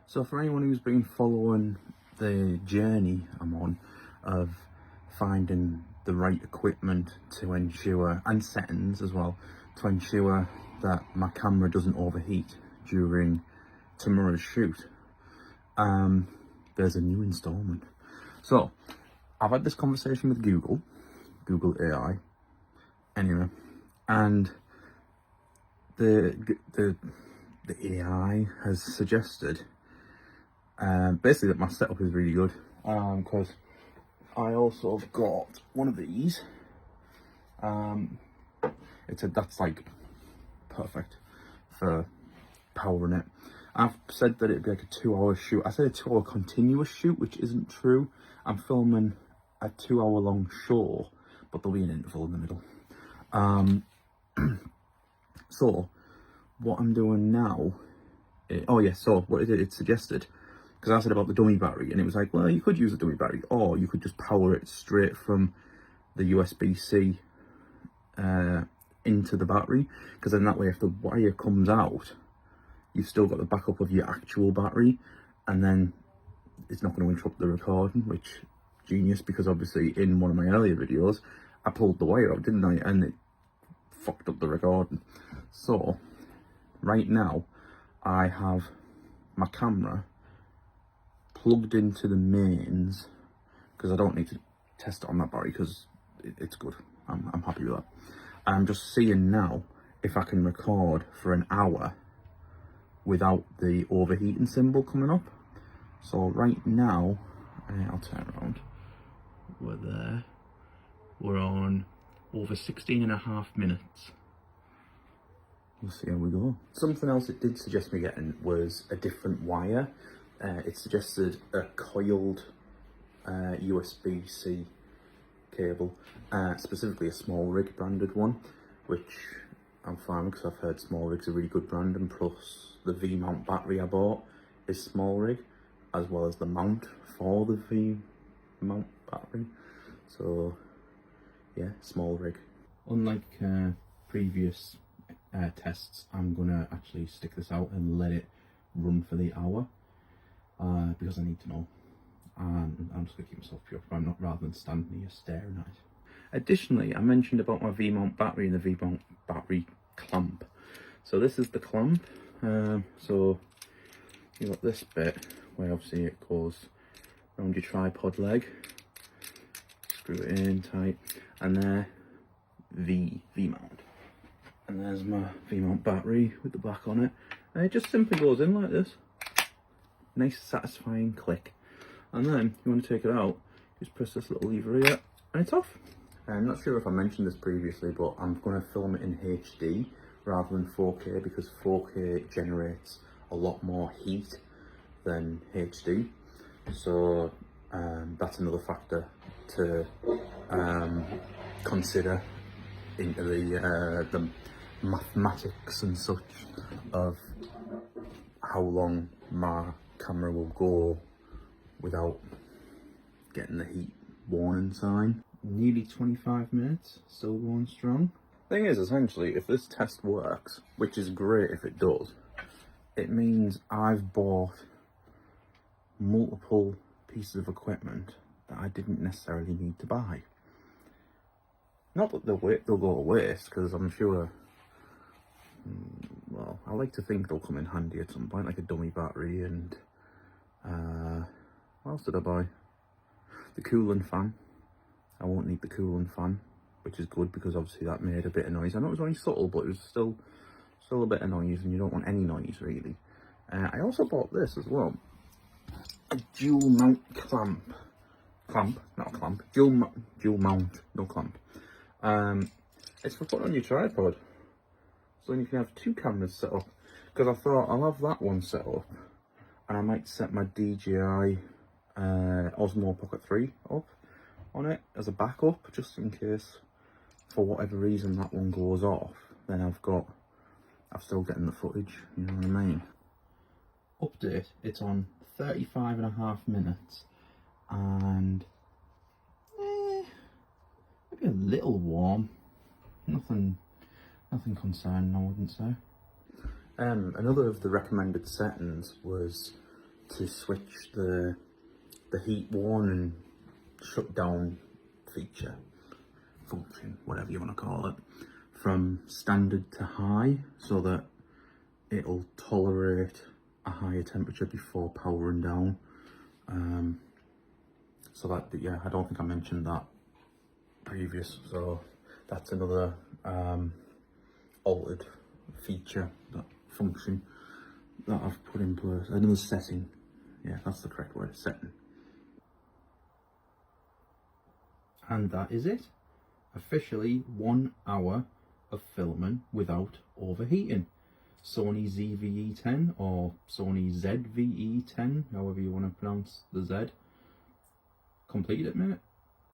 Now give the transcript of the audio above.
So for anyone who's been following the journey I'm on of finding the right equipment to ensure, and settings as well, to ensure that my camera doesn't overheat during tomorrow's shoot, there's a new installment. So I've had this conversation with Google AI, anyway, and the AI has suggested basically that my setup is really good, because I also have got one of these. That's like perfect for powering it. I've said that it'd be like a 2-hour shoot. I said a 2-hour continuous shoot, which isn't true. I'm filming a 2-hour long show, but there'll be an interval in the middle. So what I'm doing now, so what it suggested, because I said about the dummy battery, and it was like, well, you could use a dummy battery, or you could just power it straight from the USB-C into the battery, because then that way if the wire comes out, you've still got the backup of your actual battery, and then it's not going to interrupt the recording, which genius, because obviously in one of my earlier videos I pulled the wire out, didn't I, and it fucked up the recording. So right now I have my camera plugged into the mains, because I don't need to test it on that battery, because it's good. I'm happy with that. I'm just seeing now if I can record for an hour without the overheating symbol coming up. So right now, I'll turn around, we're there, we're on over 16.5 minutes. We'll see how we go. Something else it did suggest me getting was a different wire. It suggested a coiled USB-C cable, specifically a SmallRig branded one, which I'm fine with, because I've heard SmallRig's a really good brand, and plus the V-mount battery I bought is SmallRig, as well as the mount for the V-mount battery. So yeah, SmallRig. Unlike previous tests, I'm gonna actually stick this out and let it run for the hour, because I need to know, and I'm just gonna keep myself pure, rather than standing here staring at it. Additionally, I mentioned about my V-mount battery and the V-mount battery clamp. So this is the clamp. So you got this bit where obviously it goes around your tripod leg, screw it in tight, and there the V-mount. And there's my V-mount battery with the back on it, and it just simply goes in like this. Nice satisfying click. And then you want to take it out, just press this little lever here and it's off. I'm not sure if I mentioned this previously, but I'm going to film it in HD rather than 4K, because 4K generates a lot more heat than HD. So that's another factor to consider into the mathematics and such of how long my camera will go without getting the heat warning sign. Nearly 25 minutes, still going strong. Thing is, essentially, if this test works, which is great if it does, it means I've bought multiple pieces of equipment that I didn't necessarily need to buy. Not that they'll go to waste, because I'm sure, well, I like to think they'll come in handy at some point, like a dummy battery, and what else did I buy? The cooling fan. I won't need the cooling fan, which is good, because obviously that made a bit of noise. I know it was only subtle, but it was still a bit of noise, and you don't want any noise really. I also bought this as well, a dual mount dual mount, no clamp. It's for putting on your tripod, so then you can have two cameras set up, because I thought I'll have that one set up, and I might set my DJI Osmo Pocket 3 up on it as a backup, just in case for whatever reason that one goes off. Then I've still getting the footage, you know what I mean. Update, it's on 35.5 minutes, and maybe a little warm. Nothing concerning, I wouldn't say. Another of the recommended settings was to switch the heat warn and shut down feature, function, whatever you want to call it, from standard to high, so that it'll tolerate a higher temperature before powering down. So that, yeah, I don't think I mentioned that previous, so that's another altered feature, that function that I've put in place, another setting. Yeah, that's the correct word, setting. And that is it. Officially 1 hour of filming without overheating. Sony ZV-E10 or Sony ZV-E10, however you want to pronounce the Z. Completed it, mate.